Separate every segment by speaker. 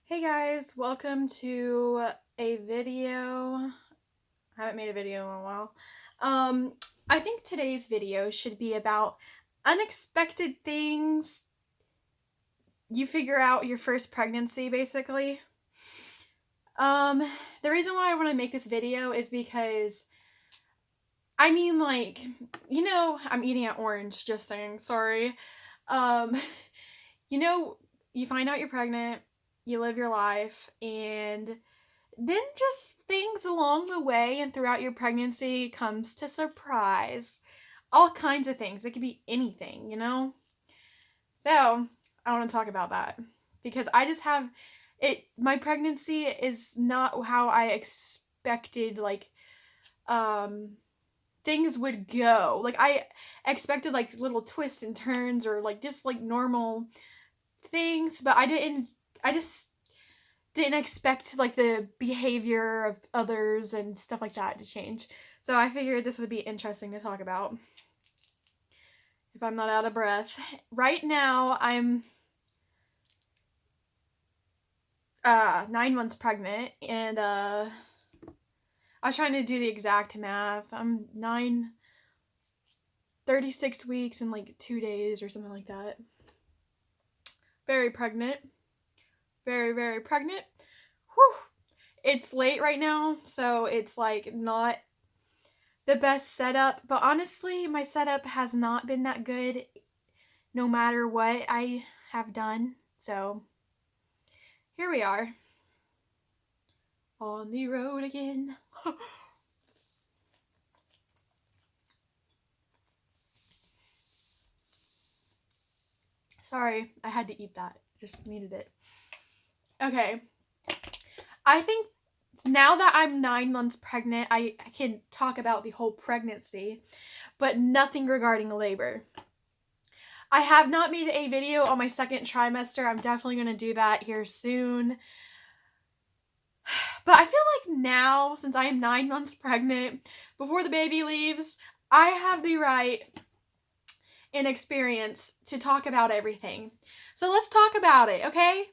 Speaker 1: Hey guys, welcome to a video. I haven't made a video in a while. I think today's video should be about unexpected things you figure out your first pregnancy, basically. The reason why I want to make this video is because, I'm eating an orange, just saying, sorry. Um, you find out you're pregnant, you live your life, and then just things along the way and throughout your pregnancy comes to surprise. All kinds of things. It could be anything, So, I want to talk about that because I just have it. My pregnancy is not how I expected, things would go. Like, I expected, little twists and turns or, just, normal things, but I just didn't expect the behavior of others and stuff like that to change. So I figured this would be interesting to talk about. If I'm not out of breath. Right now I'm 9 months pregnant, and I was trying to do the exact math. I'm 36 weeks and 2 days or something like that. Very pregnant. Very, very pregnant. Whew. It's late right now, so it's not the best setup, but honestly, my setup has not been that good no matter what I have done. So here we are. On the road again. Sorry, I had to eat that. Just needed it. Okay. I think now that I'm 9 months pregnant, I can talk about the whole pregnancy, but nothing regarding labor. I have not made a video on my second trimester. I'm definitely going to do that here soon. But I feel like now, since I am 9 months pregnant, before the baby leaves, I have the right and experience to talk about everything. So let's talk about it, okay?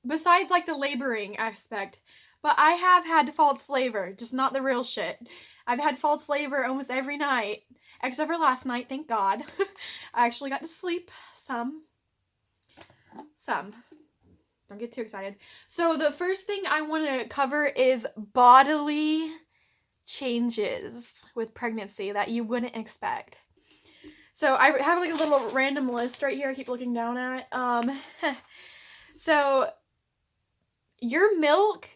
Speaker 1: Besides the laboring aspect. But I have had false labor, just not the real shit. I've had false labor almost every night, except for last night, thank God. I actually got to sleep some. Don't get too excited. So the first thing I want to cover is bodily changes with pregnancy that you wouldn't expect. So I have a little random list right here I keep looking down at. So your milk,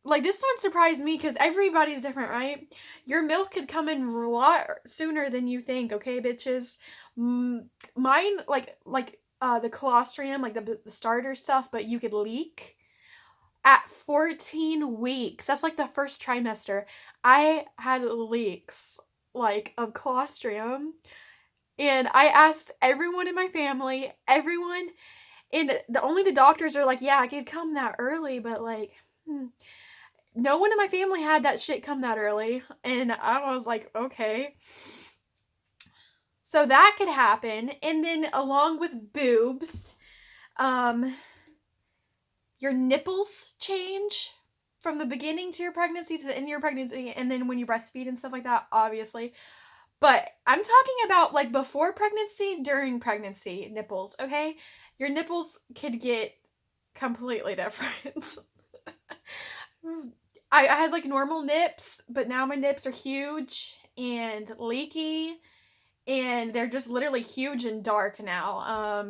Speaker 1: this one surprised me because everybody's different, right? Your milk could come in a lot sooner than you think, okay, bitches? Mine, the colostrum, the starter stuff, but you could leak at 14 weeks. That's the first trimester. I had leaks of colostrum, and I asked everyone in my family, everyone, and only the doctors are like, yeah, I could come that early, but no one in my family had that shit come that early. And I was like, okay. So that could happen. And then along with boobs, your nipples change from the beginning to your pregnancy to the end of your pregnancy, and then when you breastfeed and stuff like that, obviously. But I'm talking about before pregnancy, during pregnancy nipples, okay? Your nipples could get completely different. I had normal nips, but now my nips are huge and leaky, and they're just literally huge and dark now.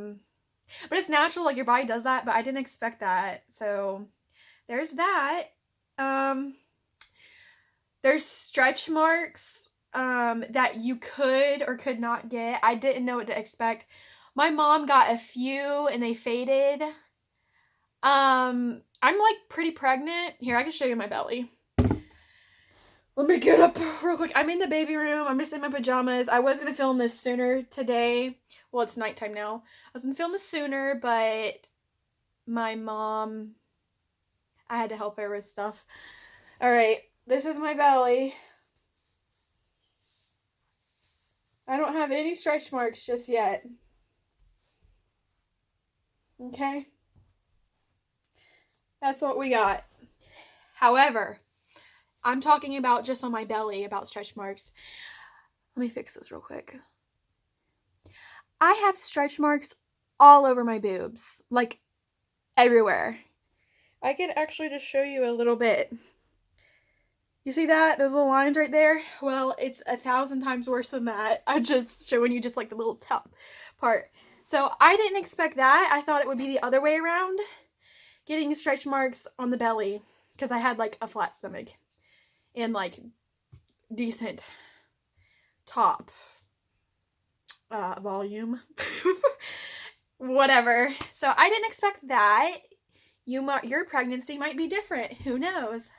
Speaker 1: But it's natural, your body does that, but I didn't expect that. So there's that. There's stretch marks that you could or could not get. I didn't know what to expect. My mom got a few and they faded. I'm pretty pregnant. Here, I can show you my belly. Let me get up real quick. I'm in the baby room. I'm just in my pajamas. I was going to film this sooner today. Well, it's nighttime now. I was going to film this sooner, but my mom, I had to help her with stuff. All right, this is my belly. I don't have any stretch marks just yet. Okay. That's what we got. However, I'm talking about just on my belly about stretch marks. Let me fix this real quick. I have stretch marks all over my boobs, like everywhere. I can actually just show you a little bit. You see that? Those little lines right there? Well, it's 1,000 times worse than that. I'm just showing you just like the little top part. So I didn't expect that. I thought it would be the other way around, getting stretch marks on the belly, because I had like a flat stomach and like decent top volume. Whatever. So I didn't expect that. Your pregnancy might be different. Who knows?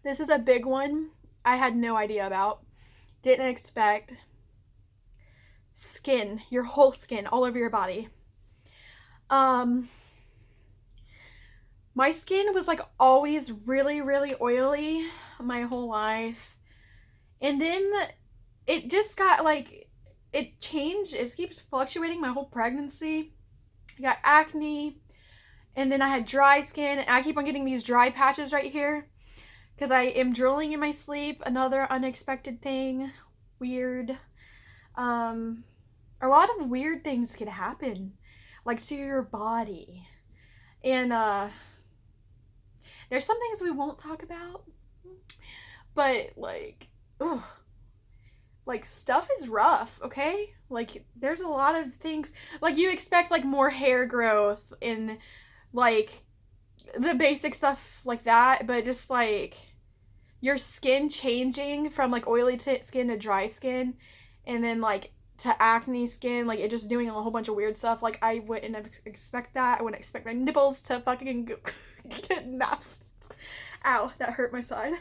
Speaker 1: This is a big one I had no idea about. Didn't expect. Skin, your whole skin, all over your body. My skin was like always really, really oily my whole life. And then it just got like, it changed. It keeps fluctuating my whole pregnancy. I got acne. And then I had dry skin. And I keep on getting these dry patches right here because I am drooling in my sleep. Another unexpected thing. Weird. A lot of weird things could happen, like to your body. And there's some things we won't talk about, but like, ugh, like stuff is rough, okay? Like there's a lot of things, like you expect like more hair growth and like the basic stuff like that, but just like your skin changing from like oily skin to dry skin, and then like to acne skin, like it just doing a whole bunch of weird stuff. Like I wouldn't expect that. I wouldn't expect my nipples to fucking get masked. Ow, that hurt my side.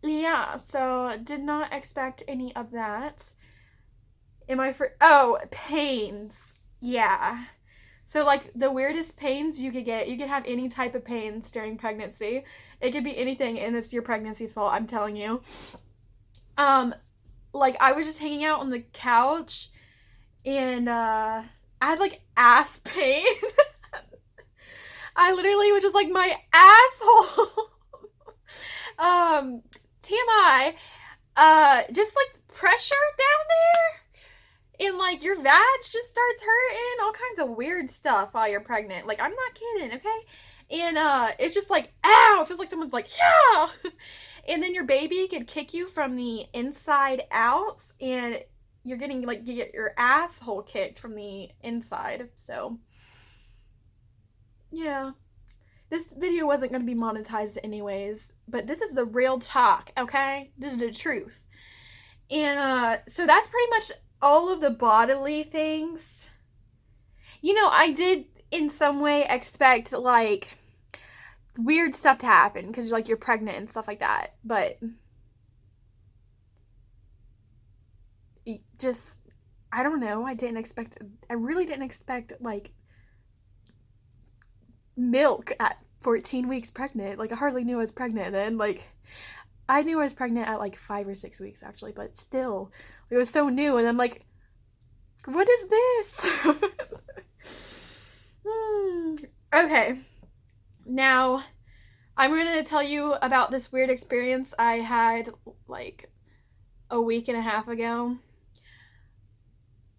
Speaker 1: Yeah, so did not expect any of that. Oh, pains. Yeah. So like the weirdest pains you could get, you could have any type of pains during pregnancy. It could be anything, and it's your pregnancy's fault, I'm telling you. Like I was just hanging out on the couch and I had like ass pain. I literally was just like my asshole. TMI. Just like pressure down there, and like your vag just starts hurting, all kinds of weird stuff while you're pregnant. Like I'm not kidding, okay? And it's just like, ow, it feels like someone's like, yeah. And then your baby could kick you from the inside out, and you're getting like, you get your asshole kicked from the inside. So yeah, this video wasn't going to be monetized anyways, but this is the real talk, okay? This is the truth. And so that's pretty much all of the bodily things. You know, I did in some way expect like weird stuff to happen because like you're pregnant and stuff like that, but just, I don't know, I really didn't expect like milk at 14 weeks pregnant. Like I hardly knew I was pregnant then. Like I knew I was pregnant at like 5 or 6 weeks actually, but still it was so new, and I'm like, what is this? Okay, now I'm gonna tell you about this weird experience I had like a week and a half ago.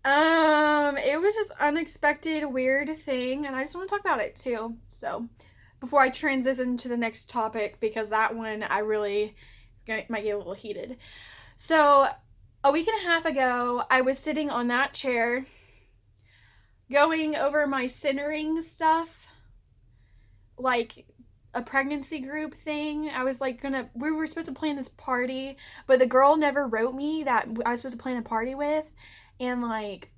Speaker 1: It was just unexpected, weird thing, and I just want to talk about it too. So, before I transition to the next topic, because that one I really might get a little heated. So, a week and a half ago, I was sitting on that chair, going over my centering stuff, like a pregnancy group thing. I was like we were supposed to plan this party, but the girl never wrote me that I was supposed to plan a party with. And like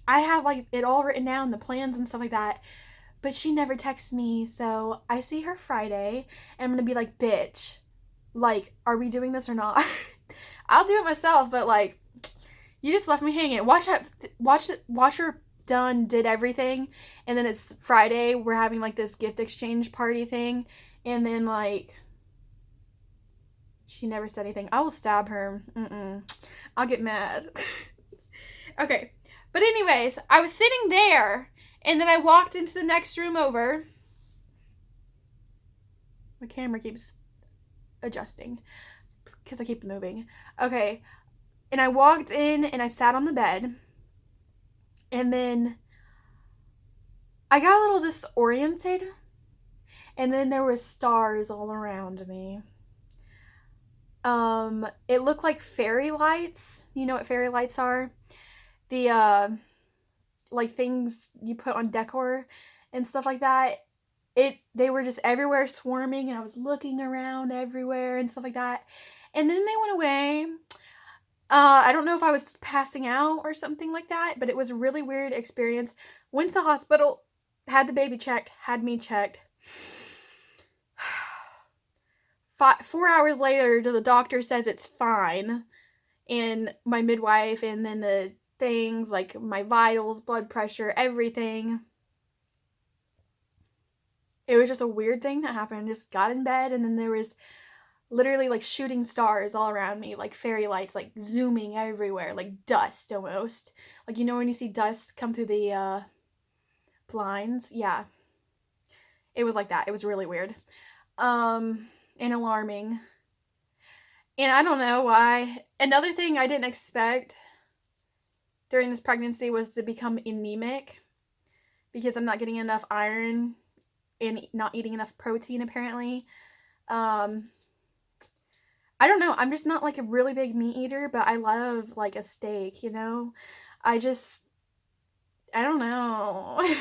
Speaker 1: I have like it all written down, the plans and stuff like that, but she never texts me. So I see her Friday and I'm gonna be like, bitch, like, are we doing this or not? I'll do it myself, but like, you just left me hanging. Watch her did everything, and then it's Friday, we're having like this gift exchange party thing, and then like She never said anything. I will stab her. I'll get mad. Okay. But anyways, I was sitting there, and then I walked into the next room over. My camera keeps adjusting because I keep moving. Okay. And I walked in, and I sat on the bed. And then I got a little disoriented. And then there were stars all around me. It looked like fairy lights. You know what fairy lights are? The like things you put on decor and stuff like that. They were just everywhere swarming, and I was looking around everywhere and stuff like that. And then they went away. I don't know if I was passing out or something like that, but it was a really weird experience. Went to the hospital, had the baby checked, had me checked. 4 hours later, the doctor says it's fine. And my midwife, and then the things like my vitals, blood pressure, everything. It was just a weird thing that happened. Just got in bed, and then there was literally like shooting stars all around me, like fairy lights, like zooming everywhere, like dust almost. Like, you know when you see dust come through the blinds? Yeah. It was like that. It was really weird. And alarming. And I don't know why. Another thing I didn't expect during this pregnancy was to become anemic, because I'm not getting enough iron and not eating enough protein, apparently. I don't know. I'm just not like a really big meat eater, but I love like a steak, you know? I don't know.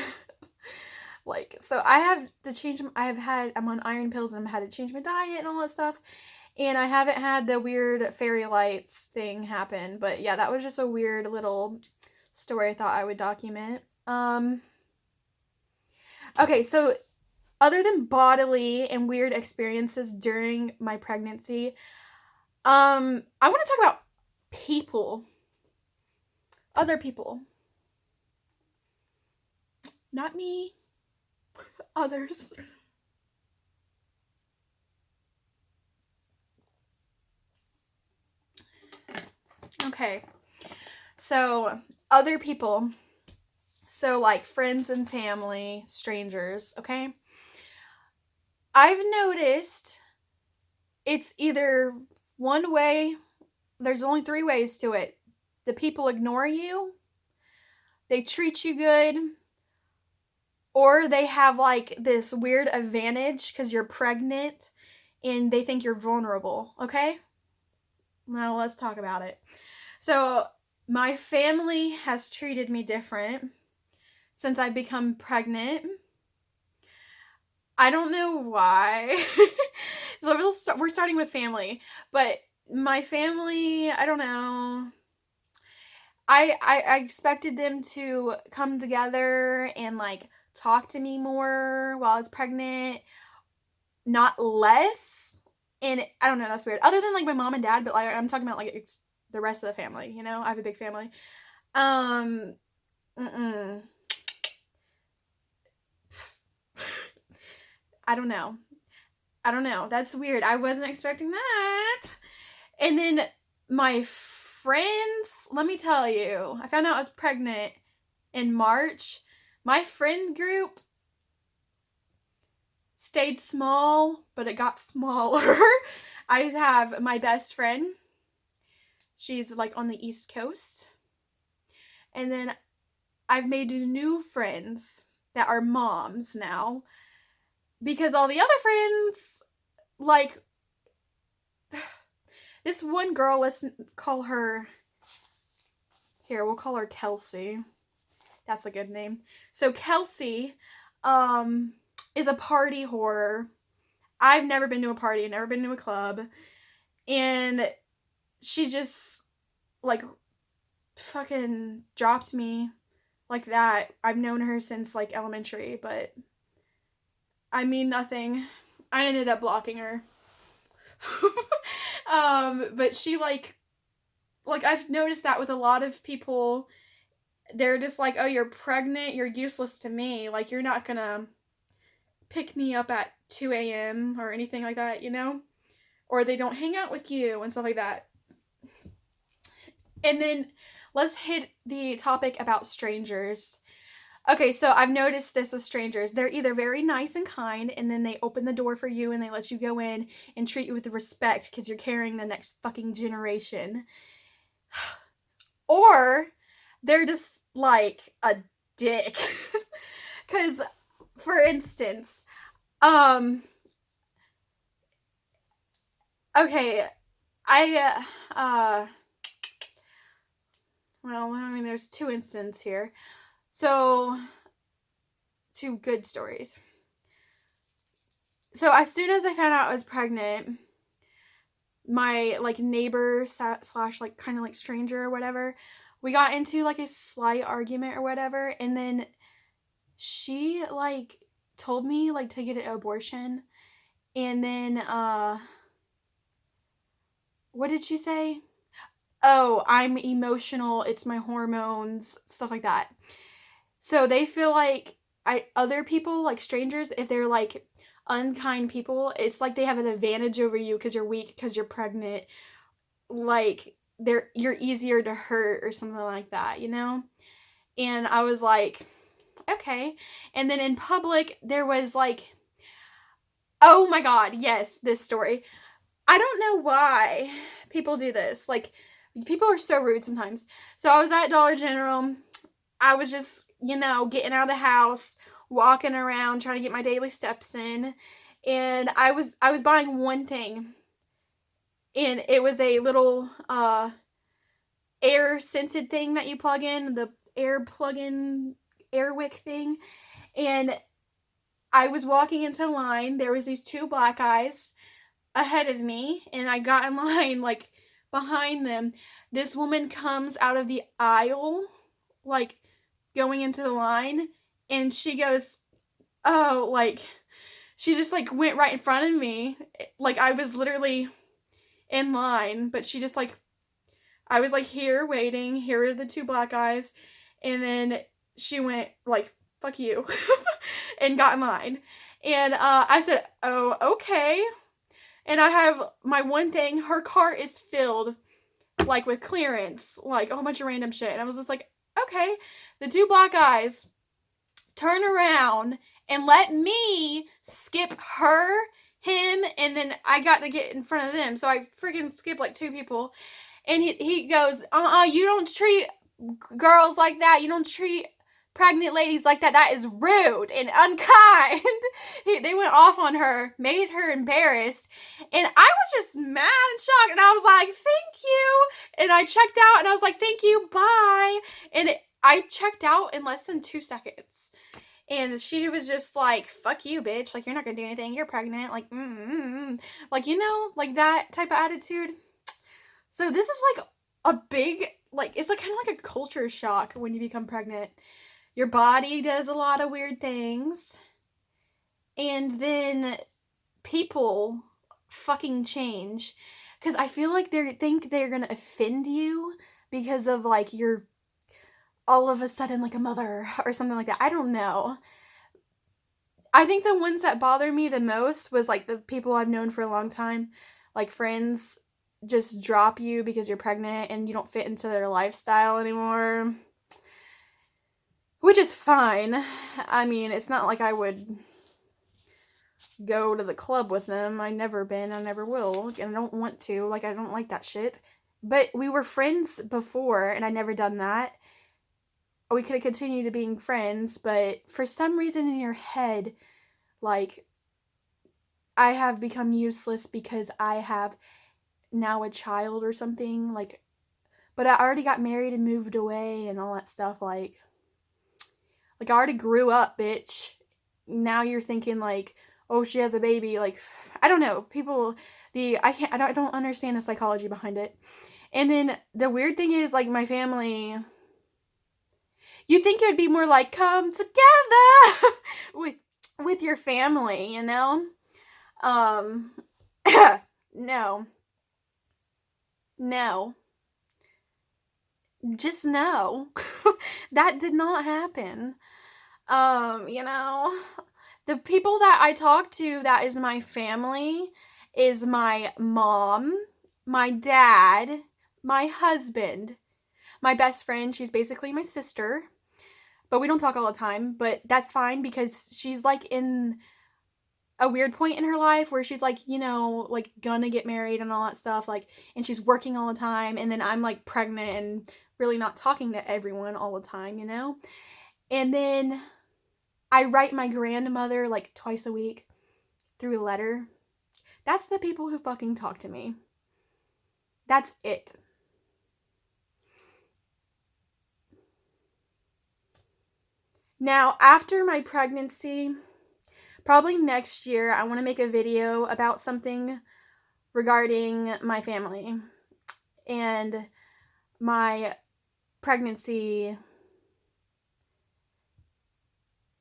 Speaker 1: Like, so I have to change, I'm on iron pills, and I've had to change my diet and all that stuff. And I haven't had the weird fairy lights thing happen. But yeah, that was just a weird little story I thought I would document. Okay, so other than bodily and weird experiences during my pregnancy, I want to talk about people. Other people. Not me. Others. Okay. So, other people. So, like friends and family, strangers, okay? I've noticed it's either one way, there's only 3 ways to it. The people ignore you, they treat you good, or they have like this weird advantage because you're pregnant and they think you're vulnerable, okay? Now let's talk about it. So, my family has treated me different since I've become pregnant. I don't know why. We're starting with family, but my family, I don't know. I expected them to come together and like talk to me more while I was pregnant, not less. And I don't know, that's weird. Other than like my mom and dad, but like I'm talking about like it's the rest of the family, you know? I have a big family. I don't know. That's weird. I wasn't expecting that. And then my friends, let me tell you, I found out I was pregnant in March. My friend group stayed small, but it got smaller. I have my best friend. She's like on the East Coast. And then I've made new friends that are moms now. Because all the other friends, like, this one girl, let's call her, here, we'll call her Kelsey. That's a good name. So Kelsey, is a party whore. I've never been to a party, never been to a club. And she just, like, fucking dropped me like that. I've known her since, like, elementary, but I mean nothing. I ended up blocking her. But she like I've noticed that with a lot of people, they're just like, oh, you're pregnant, you're useless to me. Like, you're not gonna pick me up at 2 a.m. or anything like that, you know? or they don't hang out with you and stuff like that. And then let's hit the topic about strangers. Okay, so I've noticed this with strangers. They're either very nice and kind, and then they open the door for you and they let you go in and treat you with respect because you're carrying the next fucking generation. Or they're just like a dick. Because, for instance, okay, well, I mean, there's two instances here. So, two good stories. So, as soon as I found out I was pregnant, my, like, neighbor slash, like, kind of, like, stranger or whatever, we got into, like, a slight argument or whatever, and then she, like, told me, like, to get an abortion, and then, what did she say? Oh, I'm emotional, it's my hormones, stuff like that. So they feel like other people, like strangers, if they're like unkind people, it's like they have an advantage over you because you're weak, because you're pregnant. Like you're easier to hurt or something like that, you know? And I was like, okay. And then in public, there was like, oh my God, yes, this story. I don't know why people do this. Like, people are so rude sometimes. So I was at Dollar General. I was just, you know, getting out of the house, walking around, trying to get my daily steps in. And I was buying one thing. And it was a little air scented thing that you plug in, the air plug-in air wick thing. And I was walking into line. There was these two black guys ahead of me, and I got in line like behind them. This woman comes out of the aisle, like going into the line, and she goes, oh, like she just like went right in front of me, like I was literally in line, but she just like, I was like here waiting, here are the two black guys, and then she went like, fuck you, and got in line. And I said, oh, okay. And I have my one thing, her cart is filled, like, with clearance, like, a whole bunch of random shit. And I was just like, okay. The two black guys turn around and let me skip her, him, and then I got to get in front of them. So I freaking skipped, like, two people. And he goes, you don't treat girls like that. You don't treat pregnant ladies like that. That is rude and unkind. They went off on her, made her embarrassed, and I was just mad and shocked, and I was like, thank you, and I checked out, and I was like, thank you, bye, and I checked out in less than 2 seconds, and she was just like, fuck you, bitch, like, you're not gonna do anything, you're pregnant, like, like, you know, like, that type of attitude. So this is, like, a big, like, it's, like, kind of like a culture shock when you become pregnant. Your body does a lot of weird things. And then people fucking change. Because I feel like they think they're going to offend you because of, like, you're all of a sudden, like, a mother or something like that. I don't know. I think the ones that bother me the most was, like, the people I've known for a long time. Like, friends just drop you because you're pregnant and you don't fit into their lifestyle anymore. Which is fine. I mean, it's not like I would go to the club with them. I never been, I never will, and I don't want to. Like, I don't like that shit. But we were friends before, and I never done that. We could have continued to being friends, but for some reason in your head, like, I have become useless because I have now a child or something. Like, but I already got married and moved away and all that stuff, like I already grew up, bitch. Now you're thinking, like, oh, she has a baby. Like, I don't know. People, I don't understand the psychology behind it. And then the weird thing is, like, my family, you think it would be more like, come together with your family, you know? No. No. Just no. That did not happen. You know, the people that I talk to, that is my family, is my mom, my dad, my husband, my best friend. She's basically my sister, but we don't talk all the time, but that's fine because she's like in a weird point in her life where she's like, you know, like gonna get married and all that stuff, like, and she's working all the time, and then I'm like pregnant and really not talking to everyone all the time, you know? And then I write my grandmother like twice a week through a letter. That's the people who fucking talk to me. That's it. Now, after my pregnancy, probably next year, I want to make a video about something regarding my family and my pregnancy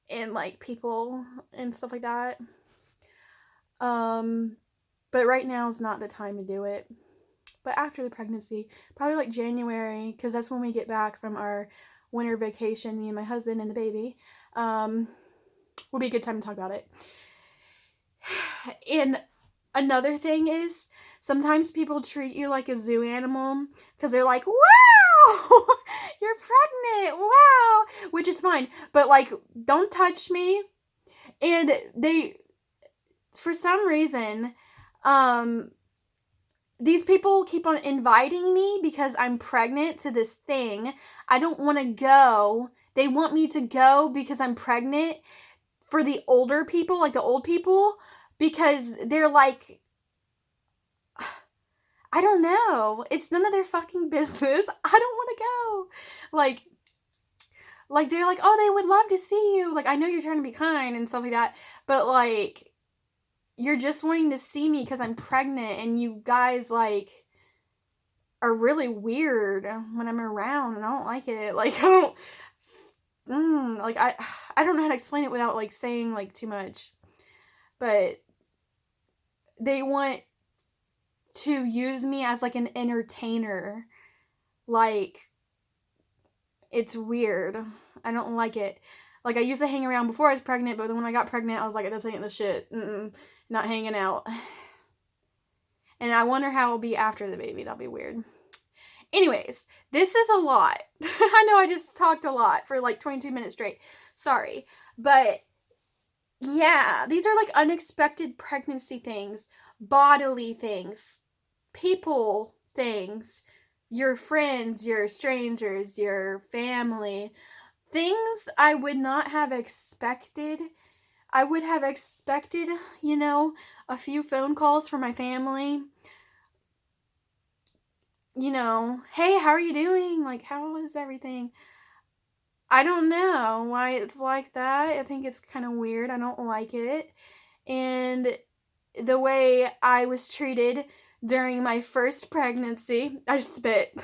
Speaker 1: and like people and stuff like that. But right now is not the time to do it. But after the pregnancy, probably like January, because that's when we get back from our winter vacation, me and my husband and the baby, will be a good time to talk about it. And another thing is, sometimes people treat you like a zoo animal because they're like, wow, you're pregnant, wow, which is fine, but like, don't touch me. And they, for some reason, these people keep on inviting me because I'm pregnant to this thing. I don't want to go. They want me to go because I'm pregnant for the older people, like the old people, because they're like, I don't know. It's none of their fucking business. I don't want to go. Like they're like, oh, they would love to see you. Like, I know you're trying to be kind and stuff like that, but like, you're just wanting to see me because I'm pregnant, and you guys like are really weird when I'm around, and I don't like it. Like, I don't, like I don't know how to explain it without like saying like too much, but they want to use me as like an entertainer. Like, it's weird. I don't like it. Like, I used to hang around before I was pregnant, but then when I got pregnant, I was like, this ain't the shit. Not hanging out. And I wonder how it'll be after the baby. That'll be weird. Anyways, this is a lot. I know I just talked a lot for like 22 minutes straight. Sorry. But yeah, these are like unexpected pregnancy things, bodily things, people things, your friends, your strangers, your family. Things I would not have expected. I would have expected, you know, a few phone calls from my family. You know, hey, how are you doing? Like, how is everything? I don't know why it's like that. I think it's kind of weird. I don't like it. And the way I was treated during my first pregnancy, I just spit.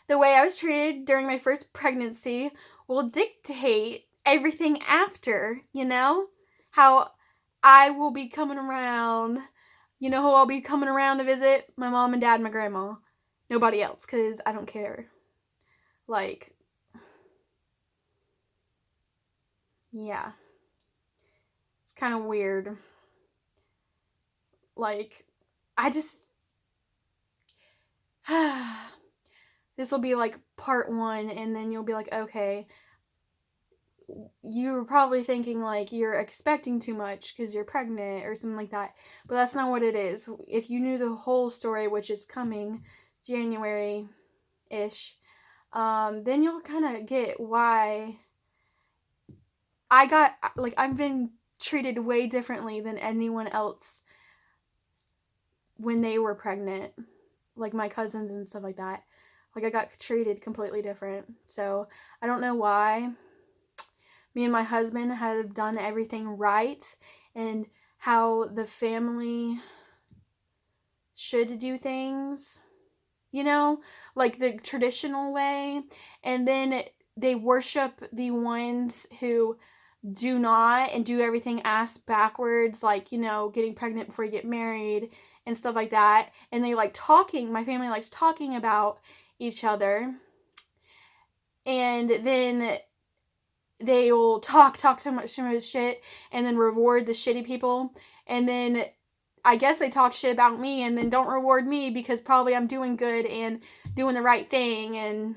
Speaker 1: The way I was treated during my first pregnancy will dictate everything after, you know? How I will be coming around. You know who I'll be coming around to visit? My mom and dad and my grandma. Nobody else, because I don't care. Like, yeah. It's kind of weird. Like, I just... this will be like part 1, and then you'll be like, okay, you're probably thinking like you're expecting too much because you're pregnant or something like that, but that's not what it is. If you knew the whole story, which is coming January-ish, then you'll kind of get why I've been treated way differently than anyone else when they were pregnant, like my cousins and stuff like that. Like, I got treated completely different. So I don't know why. Me and my husband have done everything right, and how the family should do things, you know, like the traditional way. And then they worship the ones who do not and do everything ass backwards, like, you know, getting pregnant before you get married and stuff like that. And they like talking, my family likes talking about each other. And then they will talk so much shit, and then reward the shitty people. And then I guess they talk shit about me and then don't reward me because probably I'm doing good and doing the right thing, and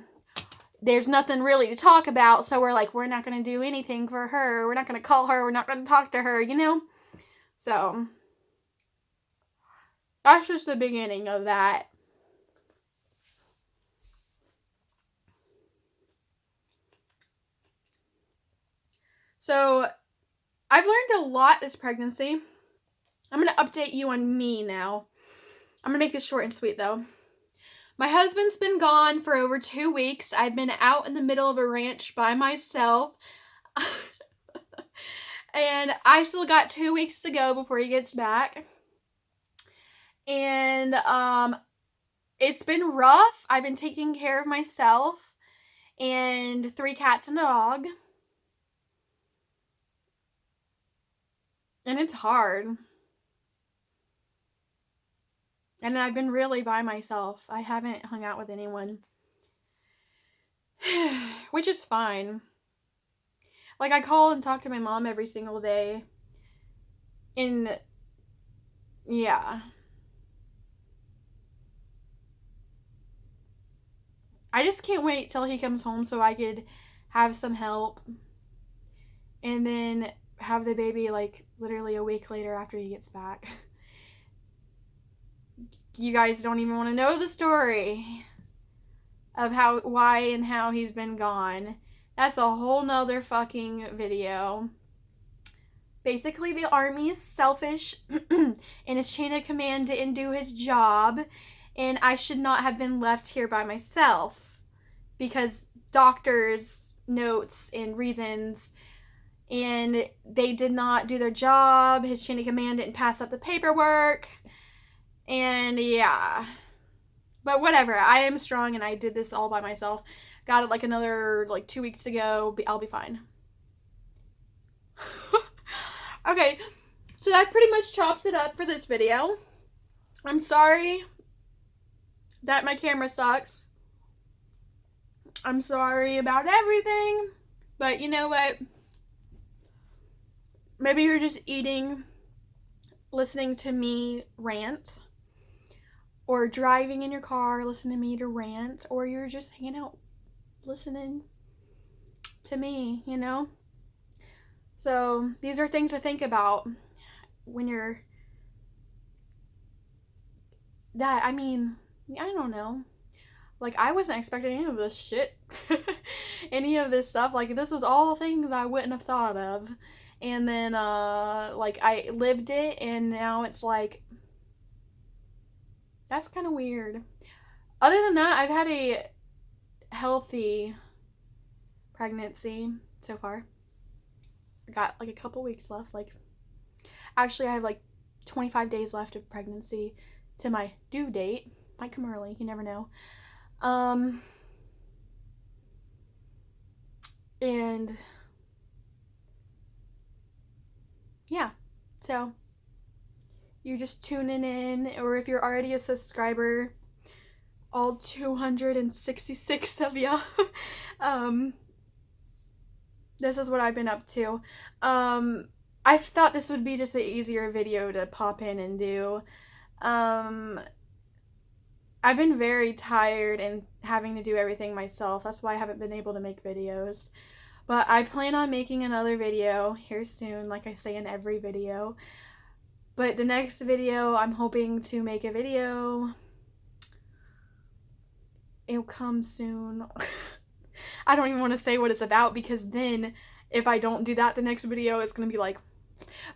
Speaker 1: there's nothing really to talk about, so we're like, we're not going to do anything for her. We're not going to call her. We're not going to talk to her, you know? So, that's just the beginning of that. So, I've learned a lot this pregnancy. I'm going to update you on me now. I'm going to make this short and sweet, though. My husband's been gone for over 2 weeks. I've been out in the middle of a ranch by myself. And I still got 2 weeks to go before he gets back. And it's been rough. I've been taking care of myself and 3 cats and a dog. And it's hard. And I've been really by myself. I haven't hung out with anyone. Which is fine. Like, I call and talk to my mom every single day. And, yeah. I just can't wait till he comes home so I could have some help. And then have the baby, like, literally a week later after he gets back. You guys don't even want to know the story of why and how he's been gone. That's a whole nother fucking video. Basically, the army is selfish and his chain of command didn't do his job, and I should not have been left here by myself because doctors' notes and reasons, and they did not do their job. His chain of command didn't pass up the paperwork, and yeah. But whatever, I am strong and I did this all by myself. Got it like another 2 weeks ago. I'll be fine. Okay, so that pretty much chops it up for this video. I'm sorry that my camera sucks. I'm sorry about everything. But you know what? Maybe you're just listening to me rant. Or driving in your car, listening to me to rant. Or you're just hanging out, listening to me, you know? So, these are things to think about when you're... I don't know. Like, I wasn't expecting any of this shit. Any of this stuff. Like, this was all things I wouldn't have thought of. And then, I lived it, and now it's like... That's kind of weird. Other than that, I've had a healthy pregnancy so far. I got a couple weeks left. Actually, I have 25 days left of pregnancy to my due date. Might come early, you never know. And yeah, so you're just tuning in, or if you're already a subscriber, all 266 of ya, this is what I've been up to. I thought this would be just an easier video to pop in and do. I've been very tired and having to do everything myself. That's why I haven't been able to make videos. But I plan on making another video here soon, like I say in every video. But the next video, I'm hoping to make a video. It'll come soon. I don't even want to say what it's about because then if I don't do that, the next video is going to be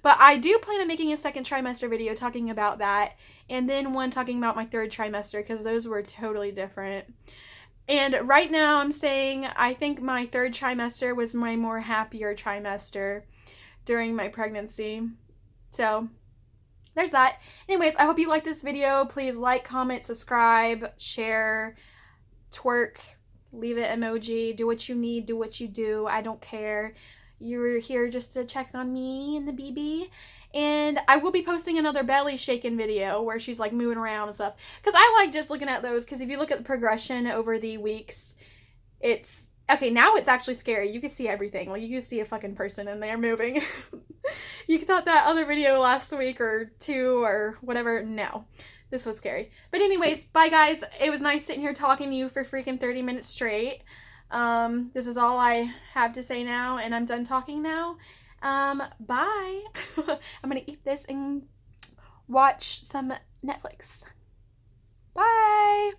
Speaker 1: But I do plan on making a second trimester video talking about that. And then one talking about my third trimester because those were totally different. And right now I'm saying I think my third trimester was my more happier trimester during my pregnancy. So... there's that. Anyways, I hope you like this video. Please like, comment, subscribe, share, twerk, leave an emoji, do what you need, do what you do. I don't care. You're here just to check on me and the BB. And I will be posting another belly shaking video where she's moving around and stuff. Because I like just looking at those because if you look at the progression over the weeks, it's... okay, now it's actually scary. You can see everything. You can see a fucking person in there moving. You thought that other video last week or two or whatever. No, this was scary. But anyways, bye guys. It was nice sitting here talking to you for freaking 30 minutes straight. This is all I have to say now, and I'm done talking now. Bye. I'm gonna eat this and watch some Netflix. Bye.